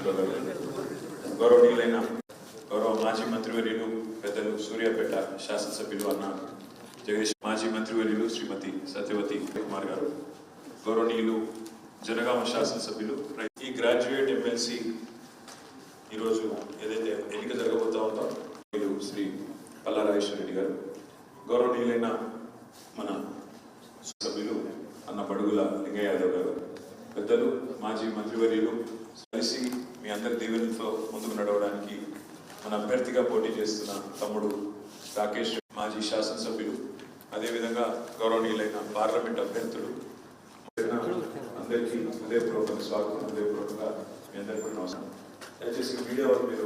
మిత్రులు, గౌరవనీయులైన గౌరవ మాజీ మంత్రివర్యులు పెద్దలు సూర్యాపేట శాసనసభ్యులు అన్న జగదీష్, మాజీ మంత్రివర్యులు శ్రీమతి సత్యవతి కుమార్ గారు, గౌరవనీయులు జనగామ శాసనసభ్యులు, ఈ గ్రాడ్యుయేట్ ఎమ్మెల్సీ ఈరోజు ఏదైతే ఎన్నిక జరగబోతా ఉందో శ్రీ పల్లా రాజేశ్వర రెడ్డి గారు, గౌరవనీయులైన మన సభ్యులు అన్న బడుగుల లింగయ్య యాదవ్ గారు, పెద్దలు మాజీ మంత్రివర్యులు కలిసి మీ అందరి దీవెనలతో ముందుకు నడవడానికి మన అభ్యర్థిగా పోటీ చేస్తున్న తమ్ముడు రాకేష్, మాజీ శాసనసభ్యులు, అదేవిధంగా గౌరవనీయులైన పార్లమెంట్ అభ్యర్థులు అందరికీ హృదయపూర్వక స్వాగతం, హృదయపూర్వకంగా మీ అందరికీ కూడా నమస్కారం. దయచేసి వీడియో మీరు